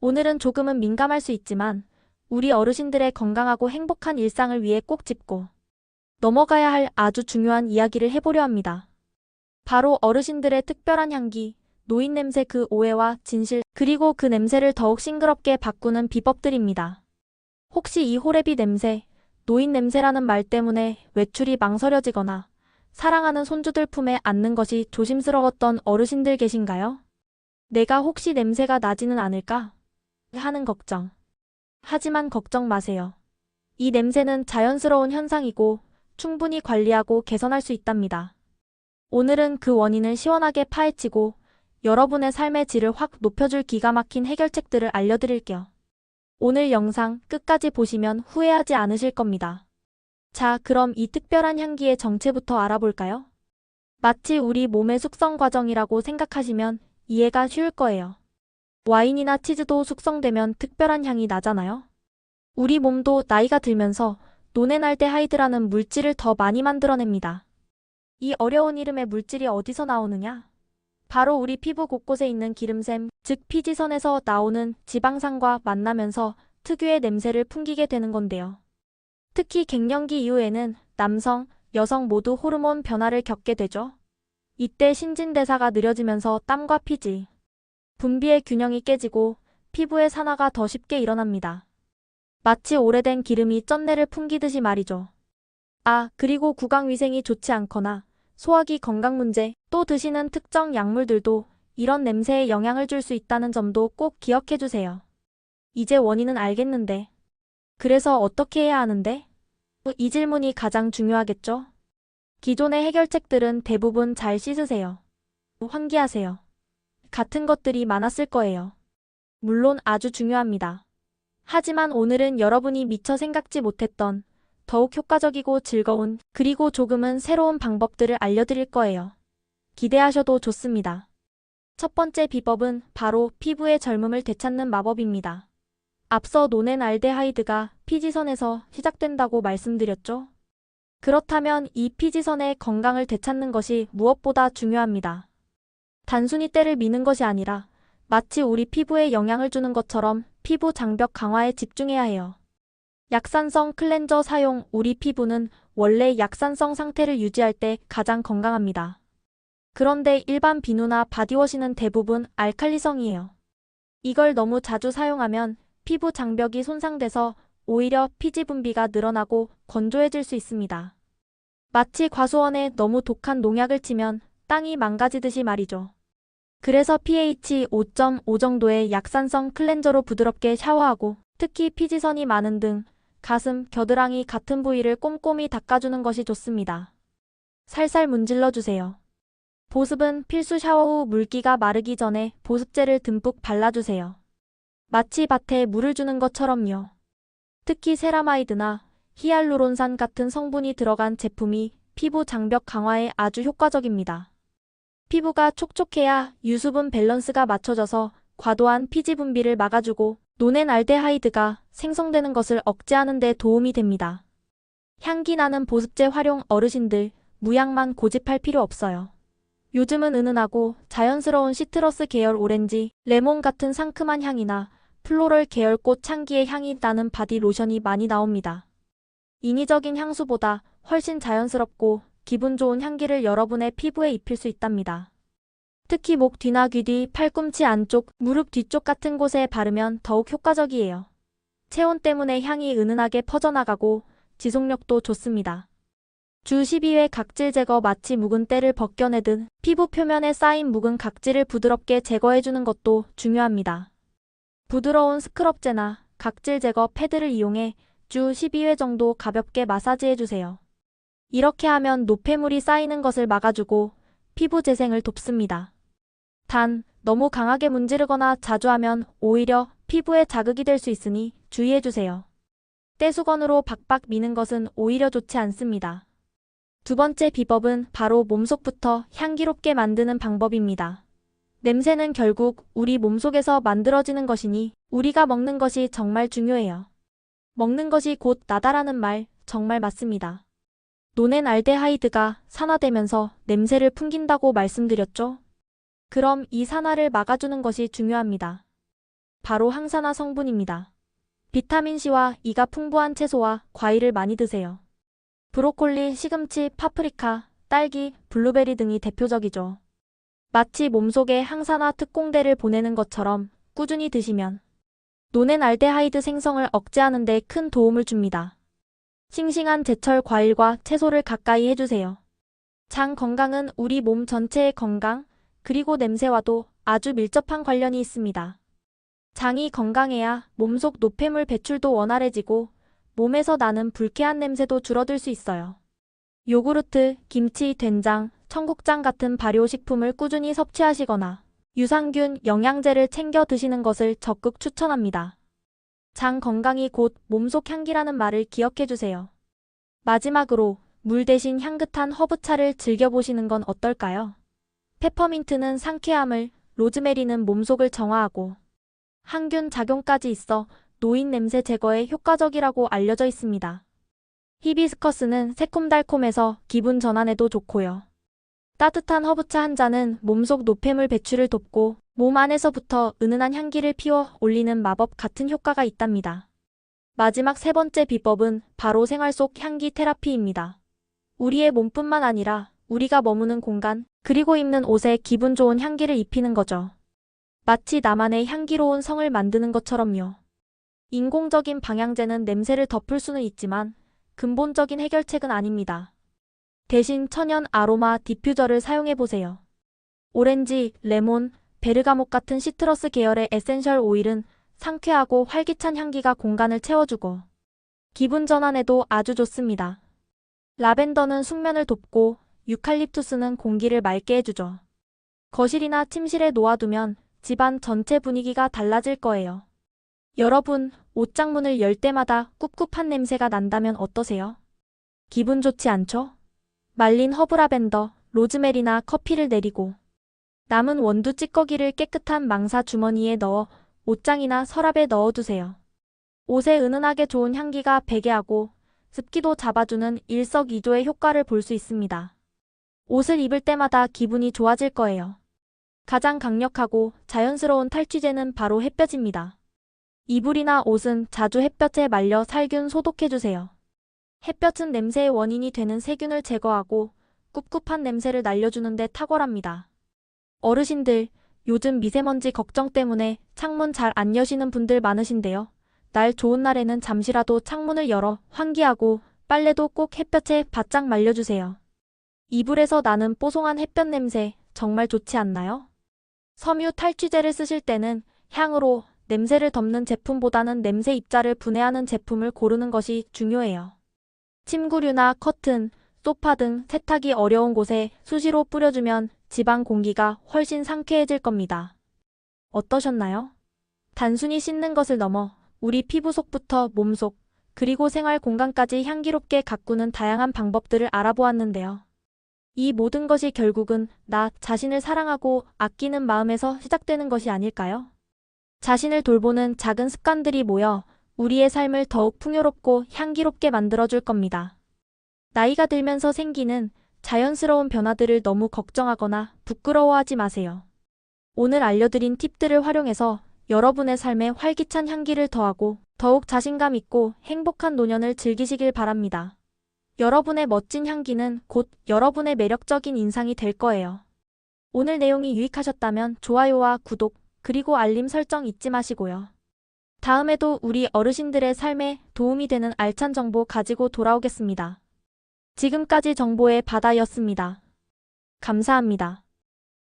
오늘은 조금은 민감할 수 있지만 우리 어르신들의 건강하고 행복한 일상을 위해 꼭 짚고 넘어가야 할 아주 중요한 이야기를 해보려 합니다. 바로 어르신들의 특별한 향기, 노인 냄새 그 오해와 진실, 그리고 그 냄새를 더욱 싱그럽게 바꾸는 비법들입니다. 혹시 이 호레비 냄새, 노인 냄새라는 말 때문에 외출이 망설여지거나 사랑하는 손주들 품에 안는 것이 조심스러웠던 어르신들 계신가요? 내가 혹시 냄새가 나지는 않을까? 하는 걱정. 하지만 걱정 마세요. 이 냄새는 자연스러운 현상이고 충분히 관리하고 개선할 수 있답니다. 오늘은 그 원인을 시원하게 파헤치고 여러분의 삶의 질을 확 높여줄 기가 막힌 해결책들을 알려드릴게요. 오늘 영상 끝까지 보시면 후회하지 않으실 겁니다. 자, 그럼 이 특별한 향기의 정체부터 알아볼까요? 마치 우리 몸의 숙성 과정이라고 생각하시면 이해가 쉬울 거예요. 와인이나 치즈도 숙성되면 특별한 향이 나잖아요. 우리 몸도 나이가 들면서 노넨알데하이드라는 물질을 더 많이 만들어냅니다. 이 어려운 이름의 물질이 어디서 나오느냐? 바로 우리 피부 곳곳에 있는 기름샘, 즉 피지선에서 나오는 지방산과 만나면서 특유의 냄새를 풍기게 되는 건데요. 특히 갱년기 이후에는 남성, 여성 모두 호르몬 변화를 겪게 되죠. 이때 신진대사가 느려지면서 땀과 피지, 분비의 균형이 깨지고 피부의 산화가 더 쉽게 일어납니다. 마치 오래된 기름이 쩐내를 풍기듯이 말이죠. 아, 그리고 구강위생이 좋지 않거나 소화기 건강 문제, 또 드시는 특정 약물들도 이런 냄새에 영향을 줄 수 있다는 점도 꼭 기억해주세요. 이제 원인은 알겠는데. 그래서 어떻게 해야 하는데? 이 질문이 가장 중요하겠죠? 기존의 해결책들은 대부분 잘 씻으세요. 환기하세요. 같은 것들이 많았을 거예요. 물론 아주 중요합니다. 하지만 오늘은 여러분이 미처 생각지 못했던 더욱 효과적이고 즐거운 그리고 조금은 새로운 방법들을 알려드릴 거예요. 기대하셔도 좋습니다. 첫 번째 비법은 바로 피부의 젊음을 되찾는 마법입니다. 앞서 노넨알데하이드가 피지선에서 시작된다고 말씀드렸죠? 그렇다면 이 피지선의 건강을 되찾는 것이 무엇보다 중요합니다. 단순히 때를 미는 것이 아니라 마치 우리 피부에 영향을 주는 것처럼 피부 장벽 강화에 집중해야 해요. 약산성 클렌저 사용. 우리 피부는 원래 약산성 상태를 유지할 때 가장 건강합니다. 그런데 일반 비누나 바디워시는 대부분 알칼리성이에요. 이걸 너무 자주 사용하면 피부 장벽이 손상돼서 오히려 피지 분비가 늘어나고 건조해질 수 있습니다. 마치 과수원에 너무 독한 농약을 치면 땅이 망가지듯이 말이죠. 그래서 pH 5.5 정도의 약산성 클렌저로 부드럽게 샤워하고 특히 피지선이 많은 등 가슴, 겨드랑이 같은 부위를 꼼꼼히 닦아주는 것이 좋습니다. 살살 문질러주세요. 보습은 필수. 샤워 후 물기가 마르기 전에 보습제를 듬뿍 발라주세요. 마치 밭에 물을 주는 것처럼요. 특히 세라마이드나 히알루론산 같은 성분이 들어간 제품이 피부 장벽 강화에 아주 효과적입니다. 피부가 촉촉해야 유수분 밸런스가 맞춰져서 과도한 피지 분비를 막아주고 노넨알데하이드가 생성되는 것을 억제하는 데 도움이 됩니다. 향기 나는 보습제 활용. 어르신들, 무향만 고집할 필요 없어요. 요즘은 은은하고 자연스러운 시트러스 계열 오렌지, 레몬 같은 상큼한 향이나 플로럴 계열 꽃 향기의 향이 나는 바디 로션이 많이 나옵니다. 인위적인 향수보다 훨씬 자연스럽고 기분 좋은 향기를 여러분의 피부에 입힐 수 있답니다. 특히 목 뒤나 귀 뒤, 팔꿈치 안쪽, 무릎 뒤쪽 같은 곳에 바르면 더욱 효과적이에요. 체온 때문에 향이 은은하게 퍼져나가고 지속력도 좋습니다. 주 12회 각질 제거. 마치 묵은 때를 벗겨내듯 피부 표면에 쌓인 묵은 각질을 부드럽게 제거해주는 것도 중요합니다. 부드러운 스크럽제나 각질 제거 패드를 이용해 주 12회 정도 가볍게 마사지해주세요. 이렇게 하면 노폐물이 쌓이는 것을 막아주고 피부 재생을 돕습니다. 단, 너무 강하게 문지르거나 자주 하면 오히려 피부에 자극이 될 수 있으니 주의해주세요. 떼수건으로 박박 미는 것은 오히려 좋지 않습니다. 두 번째 비법은 바로 몸속부터 향기롭게 만드는 방법입니다. 냄새는 결국 우리 몸속에서 만들어지는 것이니 우리가 먹는 것이 정말 중요해요. 먹는 것이 곧 나다라는 말 정말 맞습니다. 노넨알데하이드가 산화되면서 냄새를 풍긴다고 말씀드렸죠? 그럼 이 산화를 막아주는 것이 중요합니다. 바로 항산화 성분입니다. 비타민C와 E가 풍부한 채소와 과일을 많이 드세요. 브로콜리, 시금치, 파프리카, 딸기, 블루베리 등이 대표적이죠. 마치 몸속에 항산화 특공대를 보내는 것처럼 꾸준히 드시면 노넨알데하이드 생성을 억제하는 데 큰 도움을 줍니다. 싱싱한 제철 과일과 채소를 가까이 해주세요. 장 건강은 우리 몸 전체의 건강, 그리고 냄새와도 아주 밀접한 관련이 있습니다. 장이 건강해야 몸속 노폐물 배출도 원활해지고 몸에서 나는 불쾌한 냄새도 줄어들 수 있어요. 요구르트, 김치, 된장, 청국장 같은 발효식품을 꾸준히 섭취하시거나 유산균, 영양제를 챙겨 드시는 것을 적극 추천합니다. 장 건강이 곧 몸속 향기라는 말을 기억해주세요. 마지막으로 물 대신 향긋한 허브차를 즐겨보시는 건 어떨까요? 페퍼민트는 상쾌함을, 로즈메리는 몸속을 정화하고 항균 작용까지 있어 노인 냄새 제거에 효과적이라고 알려져 있습니다. 히비스커스는 새콤달콤해서 기분 전환에도 좋고요. 따뜻한 허브차 한 잔은 몸속 노폐물 배출을 돕고 몸 안에서부터 은은한 향기를 피워 올리는 마법 같은 효과가 있답니다. 마지막 세 번째 비법은 바로 생활 속 향기 테라피입니다. 우리의 몸뿐만 아니라 우리가 머무는 공간, 그리고 입는 옷에 기분 좋은 향기를 입히는 거죠. 마치 나만의 향기로운 성을 만드는 것처럼요. 인공적인 방향제는 냄새를 덮을 수는 있지만 근본적인 해결책은 아닙니다. 대신 천연 아로마 디퓨저를 사용해보세요. 오렌지, 레몬, 베르가못 같은 시트러스 계열의 에센셜 오일은 상쾌하고 활기찬 향기가 공간을 채워주고 기분 전환에도 아주 좋습니다. 라벤더는 숙면을 돕고 유칼립투스는 공기를 맑게 해주죠. 거실이나 침실에 놓아두면 집안 전체 분위기가 달라질 거예요. 여러분, 옷장문을 열 때마다 꿉꿉한 냄새가 난다면 어떠세요? 기분 좋지 않죠? 말린 허브 라벤더, 로즈메리나 커피를 내리고 남은 원두 찌꺼기를 깨끗한 망사 주머니에 넣어 옷장이나 서랍에 넣어두세요. 옷에 은은하게 좋은 향기가 배게 하고 습기도 잡아주는 일석이조의 효과를 볼 수 있습니다. 옷을 입을 때마다 기분이 좋아질 거예요. 가장 강력하고 자연스러운 탈취제는 바로 햇볕입니다. 이불이나 옷은 자주 햇볕에 말려 살균 소독해주세요. 햇볕은 냄새의 원인이 되는 세균을 제거하고 꿉꿉한 냄새를 날려주는 데 탁월합니다. 어르신들, 요즘 미세먼지 걱정 때문에 창문 잘 안 여시는 분들 많으신데요. 날 좋은 날에는 잠시라도 창문을 열어 환기하고 빨래도 꼭 햇볕에 바짝 말려주세요. 이불에서 나는 뽀송한 햇볕 냄새 정말 좋지 않나요? 섬유 탈취제를 쓰실 때는 향으로 냄새를 덮는 제품보다는 냄새 입자를 분해하는 제품을 고르는 것이 중요해요. 침구류나 커튼, 소파 등 세탁이 어려운 곳에 수시로 뿌려주면 집안 공기가 훨씬 상쾌해질 겁니다. 어떠셨나요? 단순히 씻는 것을 넘어 우리 피부 속부터 몸속, 그리고 생활 공간까지 향기롭게 가꾸는 다양한 방법들을 알아보았는데요. 이 모든 것이 결국은 나 자신을 사랑하고 아끼는 마음에서 시작되는 것이 아닐까요? 자신을 돌보는 작은 습관들이 모여 우리의 삶을 더욱 풍요롭고 향기롭게 만들어줄 겁니다. 나이가 들면서 생기는 자연스러운 변화들을 너무 걱정하거나 부끄러워하지 마세요. 오늘 알려드린 팁들을 활용해서 여러분의 삶에 활기찬 향기를 더하고 더욱 자신감 있고 행복한 노년을 즐기시길 바랍니다. 여러분의 멋진 향기는 곧 여러분의 매력적인 인상이 될 거예요. 오늘 내용이 유익하셨다면 좋아요와 구독, 그리고 알림 설정 잊지 마시고요. 다음에도 우리 어르신들의 삶에 도움이 되는 알찬 정보 가지고 돌아오겠습니다. 지금까지 정보의 바다였습니다. 감사합니다.